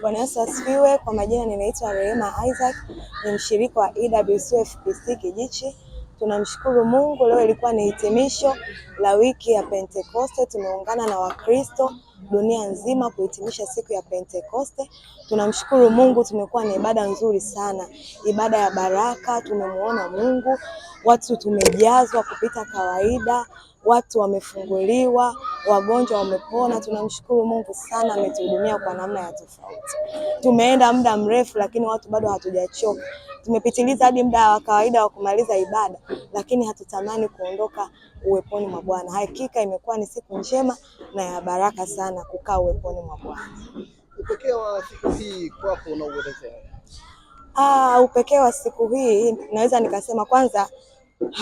Bwana Yesu asifiwe. Kwa majina ninaitwa Rehema Isaac, ni mshirika wa EWC FPC Kijichi. Tunamshukuru Mungu, leo ilikuwa ni hitimisho la wiki ya Pentekoste. Tumeungana na Wakristo dunia nzima kuhitimisha siku ya Pentekoste. Tunamshukuru Mungu, tumekuwa na ibada nzuri sana, ibada ya baraka. Tumemuona Mungu, watu tumejazwa kupita kawaida, watu wamefunguliwa, wagonjwa wamepona. Tunamshukuru Mungu sana, ametuhudumia kwa namna ya tofauti. Tumeenda muda mrefu lakini watu bado hatujachoka. Tumepitiliza hadi muda wa kawaida wa kumaliza ibada, lakini hatutamani kuondoka uweponi mwa Bwana. Hakika imekuwa ni siku njema na ya baraka sana kukaa uweponi mwa Bwana. Upekee wa siku hii kwako unauelezea? Upekee wa siku hii naweza nikasema kwanza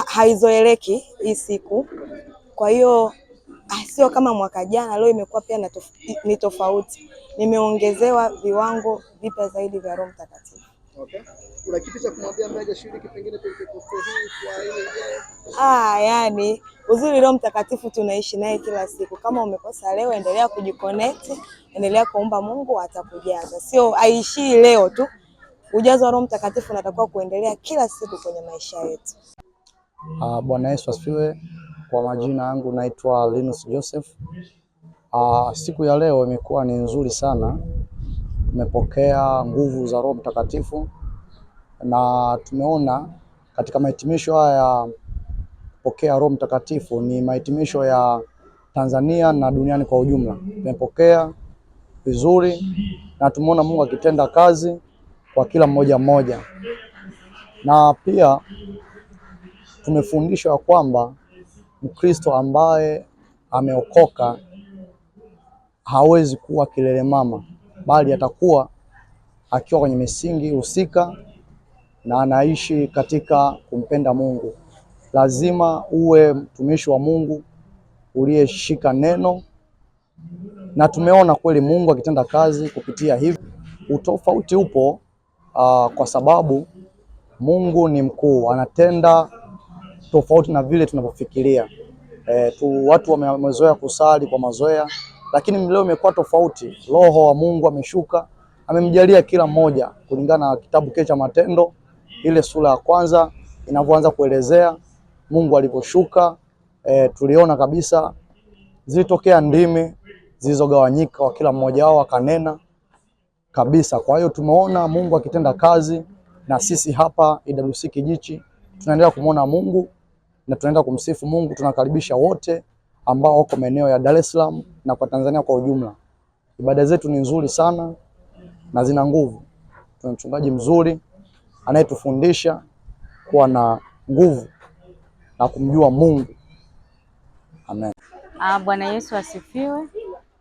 haizoeleki hii siku. Kwa hiyo sio kama mwaka jana, leo imekuwa pia ni tofauti. Nimeongezewa viwango vipya zaidi vya Roho Mtakatifu. Okay. Kuna kitu cha kumwambia ambaye hajashiriki pengine Pentekoste hii kwa ile yani uzuri Roho Mtakatifu tunaishi naye kila siku. Kama umekosa leo, endelea kujiconnect, endelea kuomba Mungu atakujaza. Sio aishii leo tu. Ujazo wa Roho Mtakatifu unatakiwa kuendelea kila siku kwenye maisha yetu. Bwana Yesu asifiwe. Kwa majina yangu naitwa Linus Joseph. Siku ya leo imekuwa ni nzuri sana. Tumepokea nguvu za Roho Mtakatifu na tumeona katika mahitimisho haya kupokea Roho Mtakatifu ni mahitimisho ya Tanzania na duniani kwa ujumla. Tumepokea vizuri na tumeona Mungu akitenda kazi kwa kila mmoja mmoja, na pia tumefundishwa kwamba Mkristo ambaye ameokoka hawezi kuwa kilele mama, bali atakuwa akiwa kwenye misingi husika na anaishi katika kumpenda Mungu. Lazima uwe mtumishi wa Mungu uliyeshika neno, na tumeona kweli Mungu akitenda kazi kupitia hivi. Utofauti upo kwa sababu Mungu ni mkuu, anatenda tofauti na vile tunavyofikiria. Watu wamezoea kusali kwa mazoea, lakini leo imekuwa tofauti. Roho wa Mungu ameshuka, amemjalia kila mmoja kulingana na kitabu kile cha Matendo ile sura ya kwanza inavyoanza kuelezea Mungu aliposhuka. Tuliona kabisa zilitokea ndimi zilizogawanyika, kwa kila mmoja wao akanena kabisa. Kwa hiyo tumeona Mungu akitenda kazi, na sisi hapa EWC Kijichi tunaendelea kumuona Mungu na tunaenda kumsifu Mungu. Tunakaribisha wote ambao wako maeneo ya Dar es Salaam na kwa Tanzania kwa ujumla. Ibada zetu ni nzuri sana na zina nguvu. Tuna mchungaji mzuri anayetufundisha kuwa na nguvu na kumjua Mungu. Amen. Bwana Yesu asifiwe.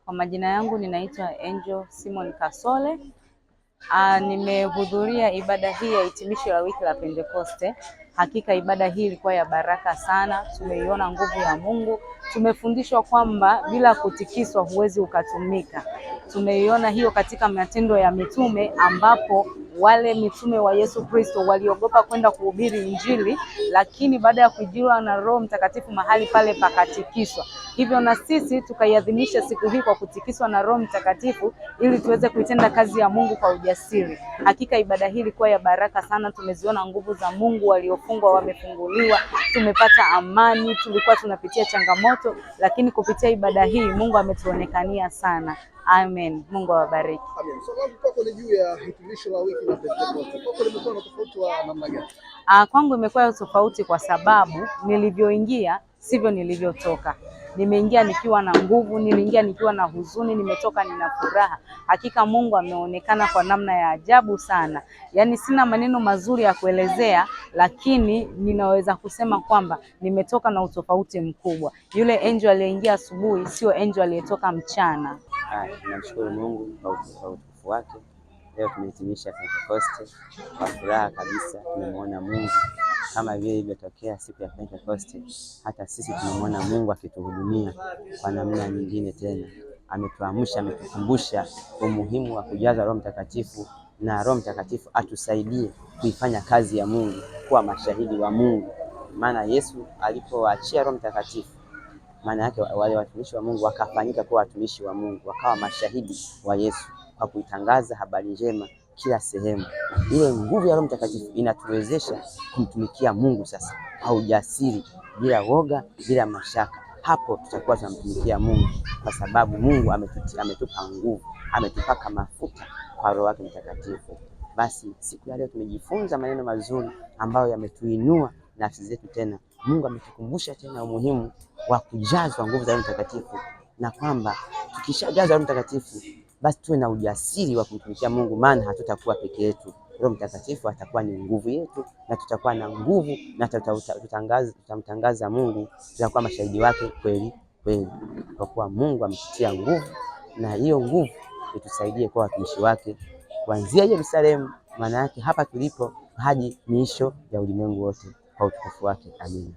Kwa majina yangu ninaitwa Angel Simon Kasole. Nimehudhuria ibada hii ya hitimisho la wiki la Pentekoste. Hakika ibada hii ilikuwa ya baraka sana. Tumeiona nguvu ya Mungu. Tumefundishwa kwamba bila kutikiswa huwezi ukatumika. Tumeiona hiyo katika Matendo ya Mitume, ambapo wale mitume wa Yesu Kristo waliogopa kwenda kuhubiri Injili, lakini baada ya kujiwa na Roho Mtakatifu mahali pale pakatikiswa. Hivyo na sisi tukaiadhimisha siku hii kwa kutikiswa na Roho Mtakatifu ili tuweze kuitenda kazi ya Mungu kwa ujasiri. Hakika ibada hii ilikuwa ya baraka sana. Tumeziona nguvu za Mungu, waliofungwa wamefunguliwa, tumepata amani. Tulikuwa tunapitia changamoto, lakini kupitia ibada hii Mungu ametuonekania sana. Amen. Mungu awabariki. Amen. So kwako ni juu ya hitimisho la wiki ya Pentekoste. Kwako limekuwa na tofauti wa namna gani? Kwangu imekuwa tofauti kwa sababu nilivyoingia sivyo nilivyotoka. Nimeingia nikiwa na nguvu, niliingia nikiwa na huzuni, nimetoka nina furaha. Hakika Mungu ameonekana kwa namna ya ajabu sana. Yaani sina maneno mazuri ya kuelezea, lakini ninaweza kusema kwamba nimetoka na utofauti mkubwa. Yule angel aliyeingia asubuhi sio angel aliyetoka mchana. Tunamshukuru Mungu kwa utukufu wake. Leo tumehitimisha Pentekoste kwa furaha kabisa. Tumemwona Mungu kama vile ilivyotokea siku ya Pentekoste. Hata sisi tumemwona Mungu akituhudumia kwa namna nyingine tena. Ametuamsha, ametukumbusha umuhimu wa kujaza Roho Mtakatifu, na Roho Mtakatifu atusaidie kuifanya kazi ya Mungu, kuwa mashahidi wa Mungu. Maana Yesu alipoachia Roho Mtakatifu, maana yake wale watumishi wa Mungu wakafanyika kuwa watumishi wa Mungu, wakawa mashahidi wa Yesu. kwa kuitangaza habari njema kila sehemu. Ile nguvu ya Roho Mtakatifu inatuwezesha kumtumikia Mungu sasa kwa ujasiri, bila woga, bila mashaka. Hapo tutakuwa tunamtumikia Mungu kwa sababu Mungu ametupa nguvu, ametupaka mafuta kwa Roho wake Mtakatifu. Basi siku ya leo tumejifunza maneno mazuri ambayo yametuinua nafsi zetu tena. Mungu ametukumbusha tena umuhimu wa kujazwa nguvu za Roho Mtakatifu, na kwamba tukishajazwa Roho Mtakatifu basi tuwe na ujasiri wa kumtumikia Mungu, maana hatutakuwa peke yetu. Roho Mtakatifu atakuwa ni nguvu yetu, na tutakuwa na nguvu, na tutamtangaza Mungu, tutakuwa mashahidi wake kweli kweli, kwa kuwa Mungu ametutia nguvu, na hiyo nguvu itusaidie kuwa watumishi wake kuanzia Yerusalemu, maana yake hapa tulipo, hadi miisho ya ulimwengu wote, kwa utukufu wake. Amina.